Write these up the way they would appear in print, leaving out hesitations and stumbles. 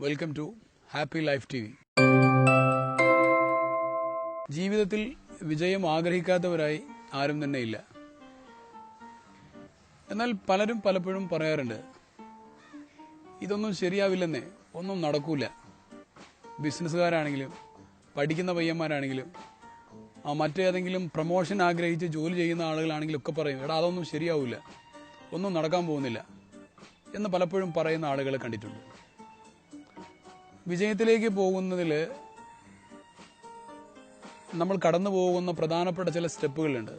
Welcome to happy life TV. ജീവിതത്തിൽ വിജയം ആഗ്രഹിക്കാത്തവരായി ആരും തന്നെ ഇല്ല. എന്നാൽ പലരും പലപ്പോഴും പറയാറുണ്ട്, ഇതൊന്നും ശരിയാവില്ലെന്നേ, ഒന്നും നടക്കൂല. ബിസിനസ്സുകാരാണെങ്കിലും പഠിക്കുന്ന പയ്യന്മാരാണെങ്കിലും മറ്റേതെങ്കിലും പ്രൊമോഷൻ ആഗ്രഹിച്ച് ജോലി ചെയ്യുന്ന ആളുകളാണെങ്കിലും ഒക്കെ പറയും, എടാ അതൊന്നും ശരിയാവില്ല, ഒന്നും നടക്കാൻ പോകുന്നില്ല എന്ന് പലപ്പോഴും പറയുന്ന ആളുകളെ കണ്ടിട്ടുണ്ട്. വിജയത്തിലേക്ക് പോകുന്നതിൽ നമ്മൾ കടന്നു പോകുന്ന പ്രധാനപ്പെട്ട ചില സ്റ്റെപ്പുകളുണ്ട്.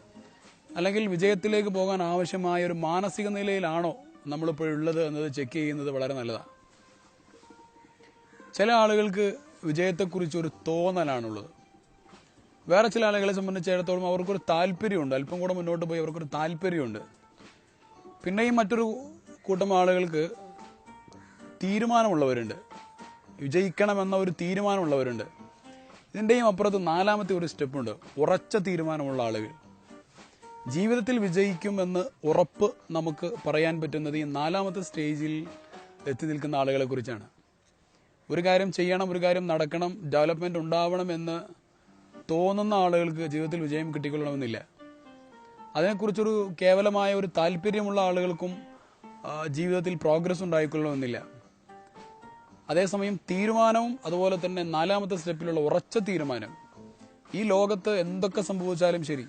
അല്ലെങ്കിൽ വിജയത്തിലേക്ക് പോകാൻ ആവശ്യമായ ഒരു മാനസിക നിലയിലാണോ നമ്മളിപ്പോഴുള്ളത് എന്നത് ചെക്ക് ചെയ്യുന്നത് വളരെ നല്ലതാണ്. ചില ആളുകൾക്ക് വിജയത്തെക്കുറിച്ചൊരു തോന്നലാണുള്ളത്. വേറെ ചില ആളുകളെ സംബന്ധിച്ചിടത്തോളം അവർക്കൊരു താല്പര്യമുണ്ട്, അല്പം കൂടെ മുന്നോട്ട് പോയി അവർക്കൊരു താല്പര്യമുണ്ട്. പിന്നെയും മറ്റൊരു കൂട്ടം ആളുകൾക്ക് തീരുമാനമുള്ളവരുണ്ട്, വിജയിക്കണമെന്ന ഒരു തീരുമാനമുള്ളവരുണ്ട്. ഇതിൻ്റെയും അപ്പുറത്ത് നാലാമത്തെ ഒരു സ്റ്റെപ്പുണ്ട്, ഉറച്ച തീരുമാനമുള്ള ആളുകൾ. ജീവിതത്തിൽ വിജയിക്കുമെന്ന് ഉറപ്പ് നമുക്ക് പറയാൻ പറ്റുന്നത് ഈ നാലാമത്തെ സ്റ്റേജിൽ എത്തി നിൽക്കുന്ന ആളുകളെ കുറിച്ചാണ്. ഒരു കാര്യം ചെയ്യണം, ഒരു കാര്യം നടക്കണം, ഡെവലപ്മെന്റ് ഉണ്ടാവണം എന്ന് തോന്നുന്ന ആളുകൾക്ക് ജീവിതത്തിൽ വിജയം കിട്ടിക്കൊള്ളണമെന്നില്ല. അതിനെക്കുറിച്ചൊരു കേവലമായ ഒരു താല്പര്യമുള്ള ആളുകൾക്കും ജീവിതത്തിൽ പ്രോഗ്രസ് ഉണ്ടായിക്കൊള്ളണമെന്നില്ല. അതേസമയം തീരുമാനവും അതുപോലെ തന്നെ നാലാമത്തെ സ്റ്റെപ്പിലുള്ള ഉറച്ച തീരുമാനം. ഈ ലോകത്ത് എന്തൊക്കെ സംഭവിച്ചാലും ശരി,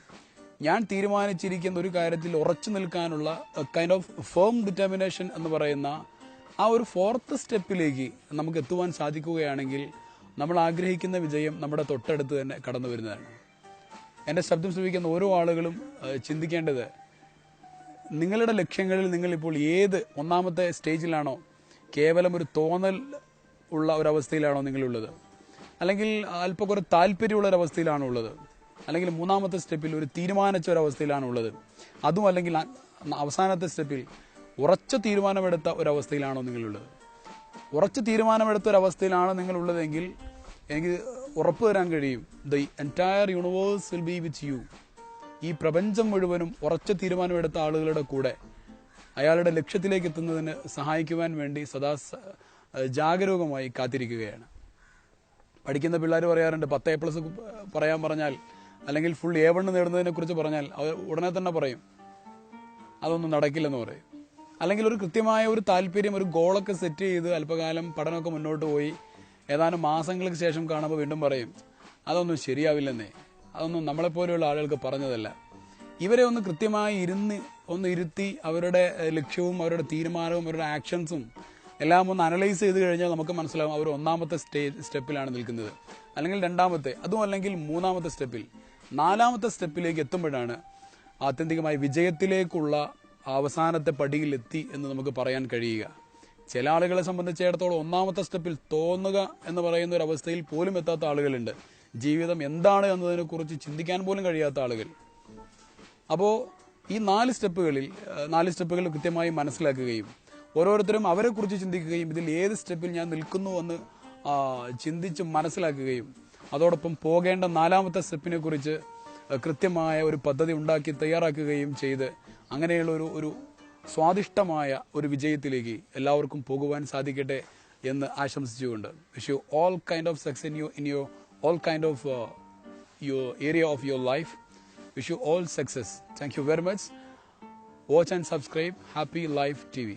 ഞാൻ തീരുമാനിച്ചിരിക്കുന്ന ഒരു കാര്യത്തിൽ ഉറച്ചു നിൽക്കാനുള്ള കൈൻഡ് ഓഫ് ഫേം ഡിറ്റർമിനേഷൻ എന്ന് പറയുന്ന ആ ഒരു ഫോർത്ത് സ്റ്റെപ്പിലേക്ക് നമുക്ക് എത്തുവാൻ സാധിക്കുകയാണെങ്കിൽ നമ്മൾ ആഗ്രഹിക്കുന്ന വിജയം നമ്മുടെ തൊട്ടടുത്ത് തന്നെ കടന്നു വരുന്നതാണ്. എൻ്റെ ശബ്ദം ശ്രവിക്കുന്ന ഓരോ ആളുകളും ചിന്തിക്കേണ്ടത്, നിങ്ങളുടെ ലക്ഷ്യങ്ങളിൽ നിങ്ങളിപ്പോൾ ഏത് ഒന്നാമത്തെ സ്റ്റേജിലാണോ, കേവലം ഒരു തോന്നൽ ഉള്ള ഒരവസ്ഥയിലാണോ നിങ്ങളുള്ളത്, അല്ലെങ്കിൽ അല്പം ഒരു താല്പര്യമുള്ള ഒരവസ്ഥയിലാണോ ഉള്ളത്, അല്ലെങ്കിൽ മൂന്നാമത്തെ സ്റ്റെപ്പിൽ ഒരു തീരുമാനിച്ച ഒരവസ്ഥയിലാണോ ഉള്ളത്, അതും അല്ലെങ്കിൽ അവസാനത്തെ സ്റ്റെപ്പിൽ ഉറച്ച തീരുമാനമെടുത്ത ഒരവസ്ഥയിലാണോ നിങ്ങളുള്ളത്. ഉറച്ച തീരുമാനമെടുത്ത ഒരവസ്ഥയിലാണോ നിങ്ങളുള്ളതെങ്കിൽ എനിക്ക് ഉറപ്പ് തരാൻ കഴിയും, the entire universe will be with you. ഈ പ്രപഞ്ചം മുഴുവനും ഉറച്ച തീരുമാനമെടുത്ത ആളുകളുടെ കൂടെ അയാളുടെ ലക്ഷ്യത്തിലേക്ക് എത്തുന്നതിന് സഹായിക്കുവാൻ വേണ്ടി സദാ ജാഗരൂകമായി കാത്തിരിക്കുകയാണ്. പഠിക്കുന്ന പിള്ളേർ പറയാറുണ്ട്, 10A+ പറയാൻ പറഞ്ഞാൽ അല്ലെങ്കിൽ ഫുൾ A1 നേടുന്നതിനെ കുറിച്ച് പറഞ്ഞാൽ അവർ ഉടനെ തന്നെ പറയും അതൊന്നും നടക്കില്ലെന്ന് പറയും. അല്ലെങ്കിൽ ഒരു കൃത്യമായ ഒരു താല്പര്യം, ഒരു ഗോളൊക്കെ സെറ്റ് ചെയ്ത് അല്പകാലം പഠനമൊക്കെ മുന്നോട്ട് പോയി ഏതാനും മാസങ്ങൾക്ക് ശേഷം കാണുമ്പോൾ വീണ്ടും പറയും അതൊന്നും ശരിയാവില്ലെന്നേ, അതൊന്നും നമ്മളെപ്പോലെയുള്ള ആളുകൾക്ക് പറഞ്ഞതല്ല. ഇവരെ ഒന്ന് കൃത്യമായി ഇരുത്തി അവരുടെ ലക്ഷ്യവും അവരുടെ തീരുമാനവും അവരുടെ ആക്ഷൻസും എല്ലാം ഒന്ന് അനലൈസ് ചെയ്ത് കഴിഞ്ഞാൽ നമുക്ക് മനസ്സിലാവും അവർ ഒന്നാമത്തെ സ്റ്റെപ്പിലാണ് നിൽക്കുന്നത്, അല്ലെങ്കിൽ രണ്ടാമത്തെ, അതും അല്ലെങ്കിൽ മൂന്നാമത്തെ സ്റ്റെപ്പിൽ. നാലാമത്തെ സ്റ്റെപ്പിലേക്ക് എത്തുമ്പോഴാണ് ആത്യന്തികമായി വിജയത്തിലേക്കുള്ള അവസാനത്തെ പടിയിലെത്തി എന്ന് നമുക്ക് പറയാൻ കഴിയുക. ചില ആളുകളെ സംബന്ധിച്ചിടത്തോളം ഒന്നാമത്തെ സ്റ്റെപ്പിൽ തോന്നുക എന്ന് പറയുന്ന ഒരു അവസ്ഥയിൽ പോലും എത്താത്ത ആളുകളുണ്ട്. ജീവിതം എന്താണ് എന്നതിനെക്കുറിച്ച് ചിന്തിക്കാൻ പോലും കഴിയാത്ത ആളുകൾ. അപ്പോൾ ഈ നാല് സ്റ്റെപ്പുകൾ കൃത്യമായി മനസ്സിലാക്കുകയും ഓരോരുത്തരും അവരെക്കുറിച്ച് ചിന്തിക്കുകയും ഇതിൽ ഏത് സ്റ്റെപ്പിൽ ഞാൻ നിൽക്കുന്നു എന്ന് ചിന്തിച്ച് മനസ്സിലാക്കുകയും അതോടൊപ്പം പോകേണ്ട നാലാമത്തെ സ്റ്റെപ്പിനെ കുറിച്ച് കൃത്യമായ ഒരു പദ്ധതി ഉണ്ടാക്കി തയ്യാറാക്കുകയും ചെയ്ത് അങ്ങനെയുള്ള ഒരു സ്വാദിഷ്ടമായ ഒരു വിജയത്തിലേക്ക് എല്ലാവർക്കും പോകുവാൻ സാധിക്കട്ടെ എന്ന് ആശംസിച്ചുകൊണ്ട് wish you all kind of success in your all kind of your area of your life. Wish you all success. Thank you very much. Watch and subscribe Happy Life TV.